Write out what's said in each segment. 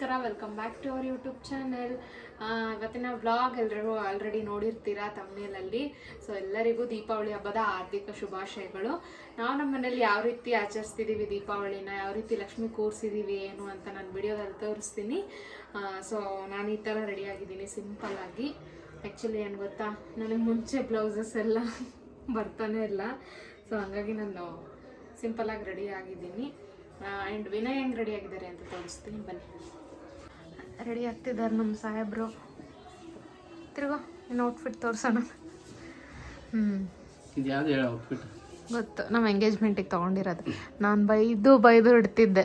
ನಮಸ್ಕಾರ, welcome back to our YouTube channel. ಇವತ್ತಿನ vlog ಎಲ್ಲರಿಗೂ ಆಲ್ರೆಡಿ ನೋಡಿರ್ತೀರಾ ತಮ್ಮನೇಲಲ್ಲಿ. ಸೊ ಎಲ್ಲರಿಗೂ ದೀಪಾವಳಿ ಹಬ್ಬದ ಹಾರ್ದಿಕ ಶುಭಾಶಯಗಳು. ನಾವು ನಮ್ಮ ಮನೇಲಿ ಯಾವ ರೀತಿ ಆಚರಿಸ್ತಿದ್ದೀವಿ ದೀಪಾವಳಿನ, ಯಾವ ರೀತಿ ಲಕ್ಷ್ಮಿ ಕೂರಿಸಿದ್ದೀವಿ ಏನು ಅಂತ ನಾನು ವಿಡಿಯೋದಲ್ಲಿ ತೋರಿಸ್ತೀನಿ. ಸೊ ನಾನು ಈ ಥರ ರೆಡಿಯಾಗಿದ್ದೀನಿ ಸಿಂಪಲ್ಲಾಗಿ. ಆ್ಯಕ್ಚುಲಿ ಏನು ಗೊತ್ತಾ, ನನಗೆ ಮುಂಚೆ ಬ್ಲೌಸಸ್ ಎಲ್ಲ ಬರ್ತಾನೆ ಇಲ್ಲ. ಸೊ ಹಾಗಾಗಿ ನಾನು ಸಿಂಪಲ್ಲಾಗಿ ರೆಡಿ ಆಗಿದ್ದೀನಿ. ಆ್ಯಂಡ್ ವಿನಯ್ ಹೆಂಗೆ ರೆಡಿ ಆಗಿದ್ದಾರೆ ಅಂತ ತೋರಿಸ್ತೀನಿ, ಬನ್ನಿ. ರೆಡಿ ಆಗ್ತಿದ್ದಾರೆ ನಮ್ಮ ಸಾಹೇಬ್ರು. ತಿರ್ಗೋ ಇನ್ನು ಔಟ್ಫಿಟ್ ತೋರಿಸೋಣ. ಗೊತ್ತು, ನಮ್ಮ ಎಂಗೇಜ್ಮೆಂಟಿಗೆ ತೊಗೊಂಡಿರೋದು. ನಾನು ಬೈದು ಇಡ್ತಿದ್ದೆ,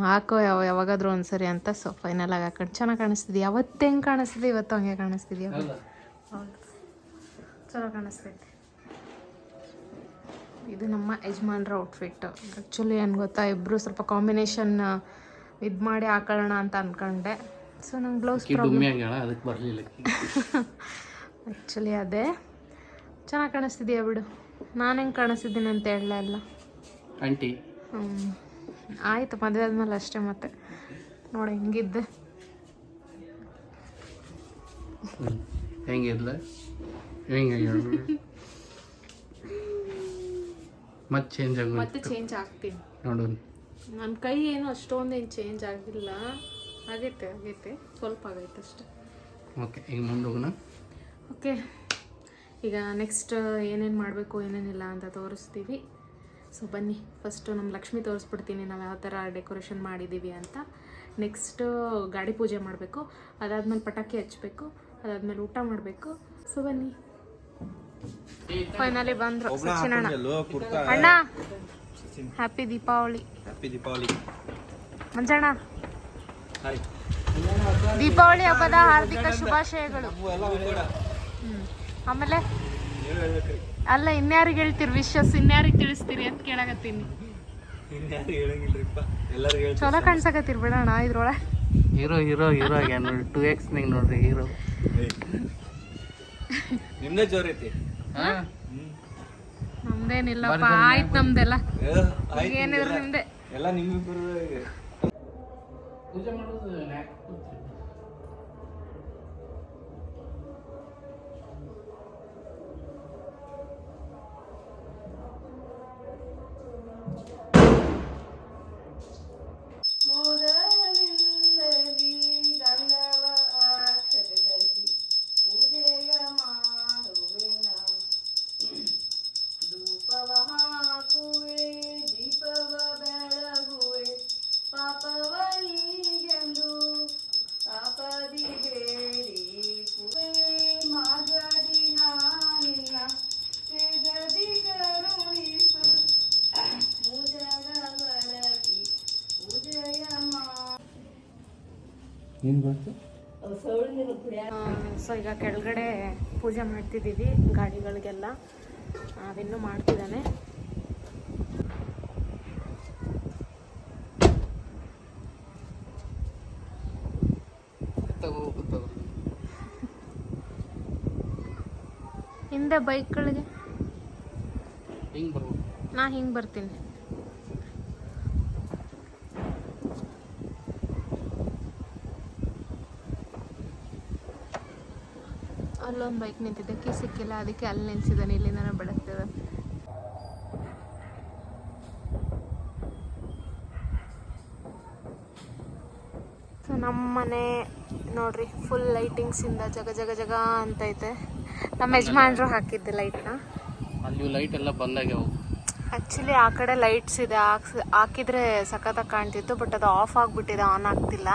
ಹಾಕೋ ಯಾವಾಗಾದ್ರೂ ಒಂದ್ಸರಿ ಅಂತ. ಸೊ ಫೈನಲ್ ಆಗಿ ಹಾಕೊಂಡು ಚೆನ್ನಾಗಿ ಕಾಣಿಸ್ತಿದ್ದೆ. ಯಾವತ್ತು ಹೆಂಗೆ ಕಾಣಿಸ್ತಿದೆ ಇವತ್ತು ಹಂಗೆ ಕಾಣಿಸ್ತಿದ್ಯಾ? ಹೌದು, ಚಲೋ ಕಾಣಿಸ್ತೈತೆ. ಇದು ನಮ್ಮ ಯಜಮಾನ್ರ ಔಟ್ಫಿಟ್. ಆ್ಯಕ್ಚುಲಿ ಏನು ಗೊತ್ತಾ, ಇಬ್ಬರು ಸ್ವಲ್ಪ ಕಾಂಬಿನೇಷನ್ ಇದು ಮಾಡಿ ಹಾಕೊಳ್ಳೋಣ ಅಂತ ಅಂದ್ಕೊಂಡೆ. ಸೊ ನಂಗೆ ಬ್ಲೌಸ್ ಅದಕ್ಕೆ ಬರಲಿಲ್ಲ. ಆ್ಯಕ್ಚುಲಿ ಅದೇ ಚೆನ್ನಾಗಿ ಕಾಣಿಸ್ತಿದೆಯಾ ಬಿಡು. ನಾನು ಹೆಂಗೆ ಕಾಣಿಸ್ತಿದ್ದೀನಿ ಅಂತ ಹೇಳಲೇ ಅಲ್ಲ ಆಂಟಿ. ಆಯಿತು, ಮದುವೆ ಆದಮೇಲೆ ಅಷ್ಟೇ. ಮತ್ತೆ ನೋಡಿ ಹೆಂಗಿದ್ದೆ, ಹೆಂಗಿಲ್ಲ ಹೆಂಗೆ ಮತ್ತೆ ಚೇಂಜ್ ಆಗ್ತೀನಿ ನೋಡು. ನನ್ನ ಕೈ ಏನು ಅಷ್ಟೊಂದೇನು ಚೇಂಜ್ ಆಗಿಲ್ಲ. ಆಗೈತೆ ಸ್ವಲ್ಪ ಆಗೈತೆ ಅಷ್ಟೆ. ಓಕೆ, ಈಗ ಮುಂದೋಗೋಣ. ಓಕೆ, ಈಗ ನೆಕ್ಸ್ಟ್ ಏನೇನು ಮಾಡಬೇಕು ಏನೇನಿಲ್ಲ ಅಂತ ತೋರಿಸ್ತೀವಿ. ಸೊ ಬನ್ನಿ, ಫಸ್ಟು ನಮ್ಮ ಲಕ್ಷ್ಮಿ ತೋರಿಸ್ಬಿಡ್ತೀನಿ ನಾವು ಯಾವ ಥರ ಡೆಕೋರೇಷನ್ ಮಾಡಿದ್ದೀವಿ ಅಂತ. ನೆಕ್ಸ್ಟು ಗಾಡಿ ಪೂಜೆ ಮಾಡಬೇಕು, ಅದಾದ್ಮೇಲೆ ಪಟಾಕಿ ಹಚ್ಚಬೇಕು, ಅದಾದ್ಮೇಲೆ ಊಟ ಮಾಡಬೇಕು. ಸೊ ಬನ್ನಿ. ಫೈನಲಿ ಬಂದ್ರು ಸಚಿನ್ ಅಣ್ಣ. ಅಣ್ಣ ಹ್ಯಾಪಿ ದೀಪಾವಳಿ. ಮಂಜಣ್ಣ ದೀಪಾವಳಿ ಹಬ್ಬದ ಹಾರ್ದಿಕ ಶುಭಾಶಯಗಳು. ಆಮೇಲೆ ಅಲ್ಲ, ಇನ್ಯಾರಿಗೆ ಹೇಳ್ತೀರಿ ವಿಶಸ್, ಇನ್ಯಾರಿಗೆ ತಿಳಿಸ್ತೀರಿ ಅಂತ ಕೇಳಾಕತ್ತೀನಿ. ಚಲೋ ಕಾಣ್ಸಕತ್ತೀರಿ ಬಿಡೋಣ ಇದ್ರೊಳಗೆ. ಹೀರೋ 2x ನೋಡ್ರಿ ಹೀರೋ. ನಿಮ್ದೇ ಜೋರ್ ಐತಿ. ನಮ್ದೇನಿಲ್ಲಪ್ಪ, ಆಯ್ತು ನಮ್ದೆಲ್ಲ. ಏನಿದ್ರು ನಿಮ್ದೆ ಎಲ್ಲ ನಿಮ್ಮಿಬ್ಬರು ಪೂಜೆ ಮಾಡೋದು. ಸೊ ಈಗ ಕೆಳಗಡೆ ಪೂಜೆ ಮಾಡ್ತಿದ್ದೀವಿ ಗಾಡಿಗಳಿಗೆಲ್ಲ. ಅವಿನ್ನೂ ಮಾಡ್ತಿದ್ದಾನೆ. ಹಿಂದೆ ಬೈಕ್ಗಳಿಗೆ ನಾ ಹಿಂಗೆ ಬರ್ತೀನಿ. ಅಲ್ಲೊಂದು ಬೈಕ್ ನಿಂತಿದ್ದೆ, ಕೀ ಸಿಕ್ಕಿಲ್ಲ, ಅದಕ್ಕೆ ಅಲ್ಲಿ ನಿಲ್ಸಿದ್ದಾನೆ. ಇಲ್ಲಿಂದ ಬೆಳಗ್ತದೆ. ಸೊ ನಮ್ಮ ಮನೆ ನೋಡ್ರಿ, ಫುಲ್ ಲೈಟಿಂಗ್ಸಿಂದ ಜಗ ಜಗ ಜಗ ಅಂತೈತೆ. ನಮ್ಮ ಯಜಮಾನ್ರು ಹಾಕಿದ್ದೆ ಲೈಟ್ನ. ಅಲ್ಲಿ ಲೈಟ್ ಎಲ್ಲ ಬಂದಾಗ್ಯಾವ. ಆ್ಯಕ್ಚುಲಿ ಆ ಕಡೆ ಲೈಟ್ಸ್ ಇದೆ, ಹಾಕಿದ್ರೆ ಸಖತ್ತಾಗಿ ಕಾಣ್ತಿತ್ತು. ಬಟ್ ಅದು ಆಫ್ ಆಗಿಬಿಟ್ಟಿದೆ, ಆನ್ ಆಗ್ತಿಲ್ಲ.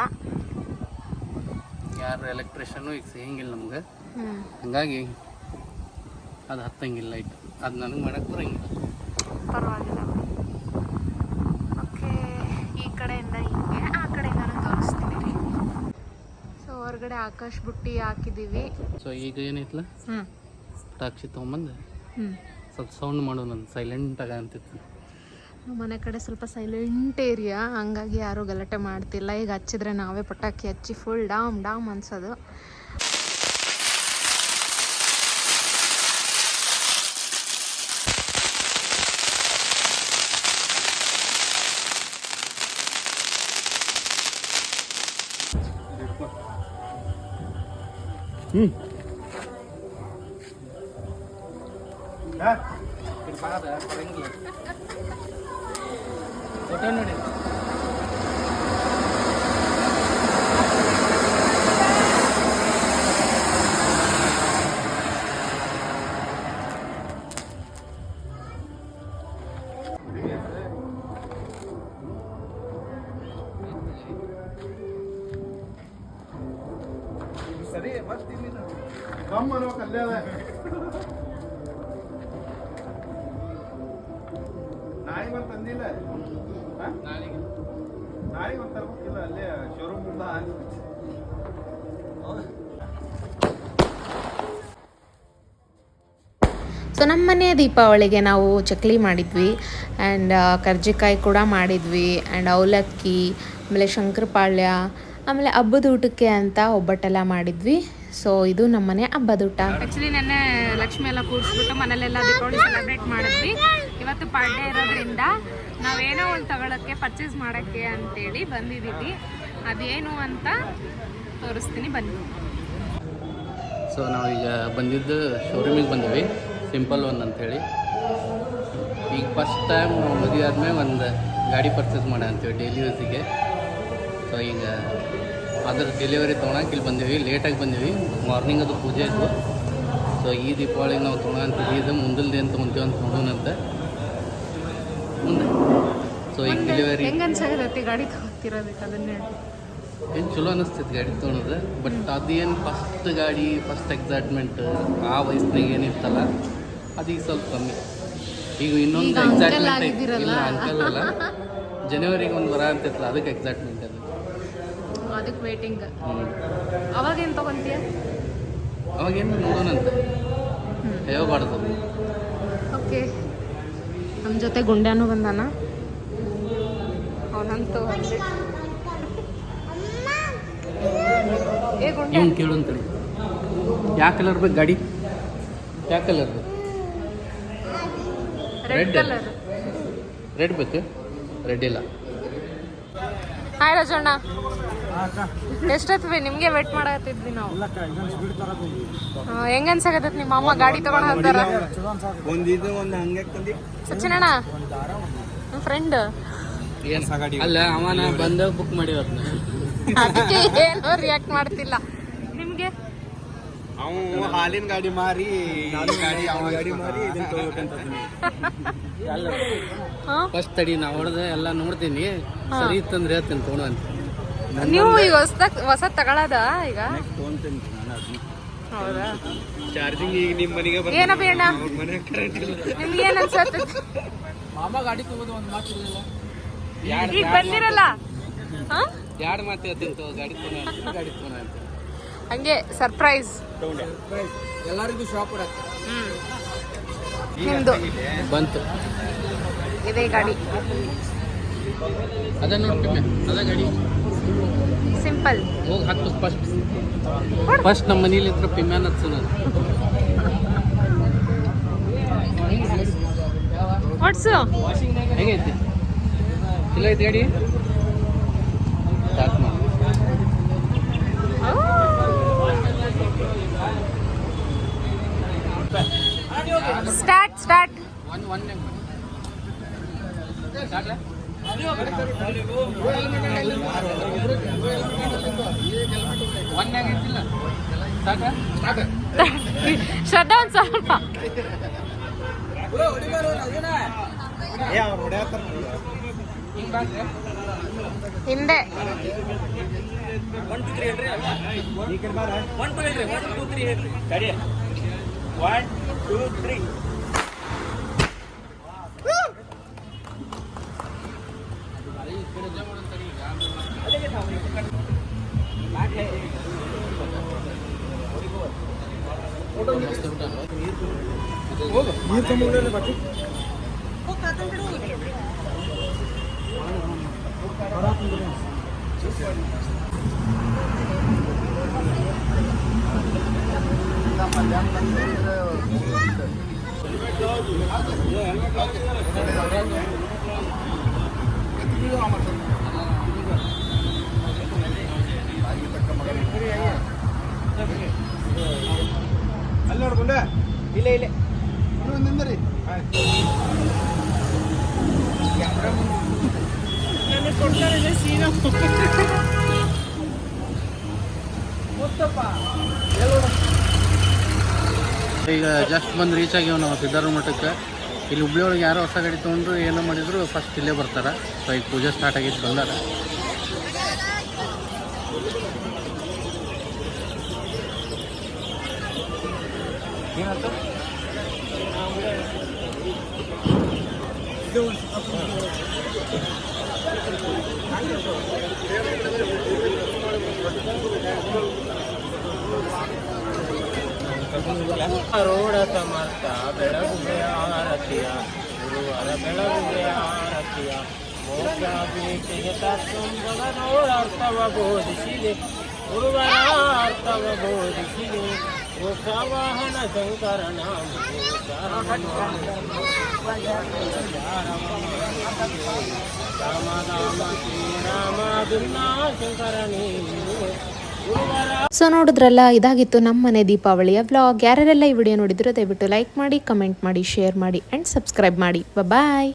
ಯಾರು ಎಲೆಕ್ಟ್ರಿಷಿಯನು ಈಗ ಸಿಗಂಗಿಲ್ಲ ನಮ್ಗೆ, ಹಂಗಾಗಿ ಅದು ಹತ್ತಂಗಿಲ್ಲ ಲೈಟ್. ಅದು ನನಗೆ ಮಾಡಕ್ಕೆ ಬರೋಂಗಿಲ್ಲ. ಪರವಾಗಿಲ್ಲ. ಓಕೆ, ಈ ಕಡೆಯಿಂದ ಹಿಂಗೆ, ಆ ಕಡೆಯಿಂದ ತೋರಿಸ್ತೀನಿ ರೀ. ಸೊ ಹೊರಗಡೆ ಆಕಾಶ ಬುಟ್ಟಿ ಹಾಕಿದ್ದೀವಿ. ಸೊ ಈಗ ಏನೈತಲ್ಲ, ಪಟಾಕ್ಷಿ ತೊಗೊಂಬಂದು ಸ್ವಲ್ಪ ಸೌಂಡ್ ಮಾಡು. ನಾನು ಸೈಲೆಂಟಾಗ ಅಂತಿತ್ತು. ಮನೆ ಕಡೆ ಸ್ವಲ್ಪ ಸೈಲೆಂಟ್ ಏರಿಯಾ, ಹಂಗಾಗಿ ಯಾರೂ ಗಲಾಟೆ ಮಾಡ್ತಿಲ್ಲ. ಈಗ ಹಚ್ಚಿದ್ರೆ ನಾವೇ ಪಟಾಕಿ ಹಚ್ಚಿ ಫುಲ್ ಡಾಮ್ ಅನ್ಸೋದು. ಫೋಟೋ ನೋಡಿ. ಸರಿ ಮತ್ತೆ ಕಮ್ಮನೋ ಕಲ್ಯಾಣ ನಾಳೆ ಬಂದು ತಂದಿಲ್ಲ ನಾಳೆ ಬಂದು ತರ್ಬೇಕಿಲ್ಲ ಅಲ್ಲೇ ಶೋರೂಮ್ ಮುಂದ ಸೊ ನಮ್ಮ ಮನೆಯ ದೀಪಾವಳಿಗೆ ನಾವು ಚಕ್ಲಿ ಮಾಡಿದ್ವಿ ಆ್ಯಂಡ್ ಕರ್ಜಿಕಾಯಿ ಕೂಡ ಮಾಡಿದ್ವಿ ಆ್ಯಂಡ್ ಅವಲಕ್ಕಿ, ಆಮೇಲೆ ಶಂಕರಪಾಳ್ಯ, ಆಮೇಲೆ ಹಬ್ಬದ ಊಟಕ್ಕೆ ಅಂತ ಒಬ್ಬಟ್ಟೆಲ್ಲ ಮಾಡಿದ್ವಿ. ಸೊ ಇದು ನಮ್ಮನೆ ಹಬ್ಬದ ಊಟ. ಆ್ಯಕ್ಚುಲಿ ನೆನ್ನೆ ಲಕ್ಷ್ಮಿ ಎಲ್ಲ ಕೂರಿಸ್ಬಿಟ್ಟು ಮನೇಲೆಲ್ಲ ದೀಪಾವಳಿ ಸೆಲೆಬ್ರೇಟ್ ಮಾಡಿದ್ವಿ. ಇವತ್ತು ಪಾಡ್ಯ ಇರೋದ್ರಿಂದ ನಾವೇನೋ ಒಂದು ತಗೊಳಕ್ಕೆ ಪರ್ಚೇಸ್ ಮಾಡೋಕ್ಕೆ ಅಂತೇಳಿ ಬಂದಿದ್ದೀವಿ. ಅದೇನು ಅಂತ ತೋರಿಸ್ತೀನಿ ಬನ್ನಿ. ಸೊ ನಾವೀಗ ಬಂದಿದ್ದು ಶೋರೂಮಿಗೆ ಬಂದೀವಿ, ಸಿಂಪಲ್ ಒನ್ ಅಂಥೇಳಿ. ಈಗ ಫಸ್ಟ್ ಟೈಮ್ ನಾವು ಮದುವೆ ಆದಮೇಲೆ ಒಂದು ಗಾಡಿ ಪರ್ಚೇಸ್ ಮಾಡೋಣ ಅಂತೀವಿ ಡೈಲಿ ಯೂಸಿಗೆ. ಸೊ ಈಗ ಅದ್ರ ಡೆಲಿವರಿ ತೊಗೊಳಕ್ಕೆ ಇಲ್ಲಿ ಬಂದೀವಿ. ಲೇಟಾಗಿ ಬಂದೀವಿ, ಮಾರ್ನಿಂಗ್ ಅದು ಪೂಜೆ ಇದ್ವು. ಸೊ ಈ ದೀಪಾವಳಿಗೆ ನಾವು ತೊಗೊಳಂತಿದ್ವಿ, ಇದು ಮುಂದಲ್ದೇ ಅಂತ ಮುಂಚೆವಂತ ತೊಗೊಳೋಣಂತೆ ಮುಂದೆ. ಸೊ ಈಗ ಡೆಲಿವರಿ ಹೆಂಗೆ ಅನ್ಸಾಗತ್ತೆ ಗಾಡಿ ತಗೋತಿರೋದಕ್ಕೆ? ಅದನ್ನೇ ಏನು ಚಲೋ ಅನ್ನಿಸ್ತೈತೆ ಗಾಡಿ ತೊಗೊಳೋದು. ಬಟ್ ಅದೇನು ಫಸ್ಟ್ ಗಾಡಿ, ಫಸ್ಟ್ ಎಕ್ಸೈಟ್ಮೆಂಟ್ ಆ ವಯಸ್ಸಿನಾಗ ಏನಿರ್ತಲ್ಲ ಅದು ಈಗ ಸ್ವಲ್ಪ ಕಮ್ಮಿ. ಈಗ ಇನ್ನೊಂದು ಎಕ್ಸೈಟ್ಮೆಂಟ್ ಇಲ್ಲ, ಅಂಕಲ್ ಅಲ್ಲ, ಜನವರಿಗೆ ಒಂದು ವರ ಅಂತಿರ್ತಲ್ಲ, ಅದಕ್ಕೆ ಎಕ್ಸೈಟ್ಮೆಂಟ್ ಅದು, ಅದಕ್ಕೆ ವೇಟಿಂಗ್. ಅವಾಗೇನು ತೊಗೊಂತೀಯ? ಅವಾಗೇನು ನೋಡೋಣಂತೆ, ಹೇಳಬಾರ್ದು. ಓಕೆ, ನಮ್ಮ ಜೊತೆ ಗುಂಡ್ಯಾನು ಬಂದಾನ. ಅವನಂತೂ ಇವ್ನು ಕೇಳು ಅಂತೇಳಿ, ಯಾವ ಕಲರ್ ಬೇಕು ಗಾಡಿ? ಯಾವ ಕಲರ್ ಬೇಕು? Red colour. ರೆಡ್ ಬೇಕು? ರೆಡ್ ಇಲ್ಲ. ಹಾಯ್ ರಾಜಣ್ಣ, ಎಷ್ಟೊತ್ತು ನಿಮ್ಗೆ ವೇಟ್ ಮಾಡತ್ತಿದ್ವಿ ನಾವು. ಹೆಂಗ ಅನ್ಸಾಕತ್ತೈತಿ ನಿಮ್ಮ ಅಮ್ಮ ಗಾಡಿ ತಗೊಂಡ್ ಹೋಗ್ತಾರ? ಸಚಿನಣ್ಣ ನಮ್ಮ ಫ್ರೆಂಡ್ ಅಲ್ಲ, ಅವನ ಬಂದ ಬುಕ್ ಮಾಡಿವತ್ತು. ಅದಕ್ಕೆ ಏನೋ ರಿಯಾಕ್ಟ್ ಮಾಡ್ತಿಲ್ಲ. ನಿಮ್ಗೆ ಅವ ಹಾಲಿನ ಗಾಡಿ ಮಾರಿ ಗಾಡಿ ಮಾರಿ ಫಸ್ಟ್ ತಡಿ, ನಾ ಹೊಡೆದ ಎಲ್ಲ ನೋಡ್ತೀನಿ, ಸರಿ ಇತ್ತಂದ್ರೆ ಹೇಳ್ತೀನಿ ತೊಗೊಳ ಅಂತ. ನೀವು ಈಗ ಹೊಸ ತಗೊಳದ ಈಗ? ಹೌದಾ? ಚಾರ್ಜಿಂಗ್ ಈಗ ನಿಮ್ಮ ಮನೆಗೆ ಏನ ಬೇಡ ಮನೆ ಕರೆಂಟ್ ಇಲ್ಲ. ನಿಮ್ಗೆ ಏನ್ ಅನ್ಸತ್ತ? ಮಾಮ ಗಾಡಿ ತಗೋದು ಒಂದು ಮಾತಿರಲಿಲ್ಲ, ಈಗ ಬಂದಿರಲ್ಲ. ಎರಡು ಮಾತು ಹೇಳ್ತೀನಿ, ಗಾಡಿ ತೊಗೊಳ ಗಾಡಿ ತೊಗೊಳ ಅಂತ. ಹಂಗೆ ಸರ್ಪ್ರೈಸ್ ಎಲ್ಲರಿಗೂ ಶಾಪ್ ಕೊಡಕ್ಕೆ ನಿಮ್ದು ಬಂತು. ಇದೇ ಗಾಡಿ, ಅದ ನೋಡ್ತೀನಿ, ಅದ ಗಾಡಿ ಸಿಂಪಲ್. ಹೋಗಿ ಹಾಕು ಫಸ್ಟ್ ನಮ್ಮ ಮನೇಲಿ ಇದ್ರೆ ಪಿಮ್ಯಾನ್ ಹಚ್ಚೋಣ. ಹೊಡ್ಸು. ಹೆಂಗೈತಿ? ಇಲ್ಲ ಐತಿ ಗಾಡಿ, ಸ್ಟಾರ್ಟ್ ಮಾಡಿ. ಸ್ಟಾರ್ಟ್ ಶ್ರದ್ಧಾ ಒಂದು ಸ್ವಲ್ಪ ಹಿಂದೆ. ಅಲ್ಲಿ ನೋಡ್ಕೊಂಡೆ ಇಲ್ಲ ಇಲ್ಲ ಇನ್ನೊಂದು ನಿಂದ್ರಿ ನನಗೆ ಕೊಡ್ತಾರೆ ಸೀನಾ ಈಗ ಜಸ್ಟ್ ಬಂದು ರೀಚ್ ಆಗ್ಯಾವ ನಾವು ಸಿದ್ಧಾರೂಢ ಮಠಕ್ಕೆ. ಇಲ್ಲಿ ಹುಬ್ಳಿ ಒಳಗೆ ಯಾರೋ ಹೊಸ ಗಾಡಿ ತೊಗೊಂಡ್ರು ಏನೋ ಮಾಡಿದ್ರು ಫಸ್ಟ್ ಇಲ್ಲೇ ಬರ್ತಾರೆ. ಸೊ ಈಗ ಪೂಜೆ ಸ್ಟಾರ್ಟ್ ಆಗಿದ್ದು ಬಂದಾರ. ರೋಡ ಸಮರ್ಥ ಬೆಳಗುವೆ ಆರತಿಯ ಗುರುವರ ಬೆಳಗುವೆ ಆರತಿಯ ಮೋಕ್ಷ ಭೀತಿಗೆ ತತ್ವಗಳ ಅರ್ಥವ ಬೋಧಿಸಿದೆ ಗುರುವರ ಅರ್ಥವ ಬೋಧಿಸಿದೆ ಮೋಕ್ಷವಾಹನ ಶಂಕರನ ರಾಮ ರಾಮ ಶ್ರೀರಾಮ ದುರ್ನಾ ಶಂಕರನೇ ಸೊ ನೋಡಿದ್ರಲ್ಲ, ಇದಾಗಿತ್ತು ನಮ್ಮ ಮನೆ ದೀಪಾವಳಿಯ ವ್ಲಾಗ್. ಯಾರೆಲ್ಲ ಈ ವಿಡಿಯೋ ನೋಡಿದ್ರು ದಯವಿಟ್ಟು ಲೈಕ್ ಮಾಡಿ, ಕಮೆಂಟ್ ಮಾಡಿ, ಶೇರ್ ಮಾಡಿ ಆ್ಯಂಡ್ ಸಬ್ಸ್ಕ್ರೈಬ್ ಮಾಡಿ. ಬಾಯ್.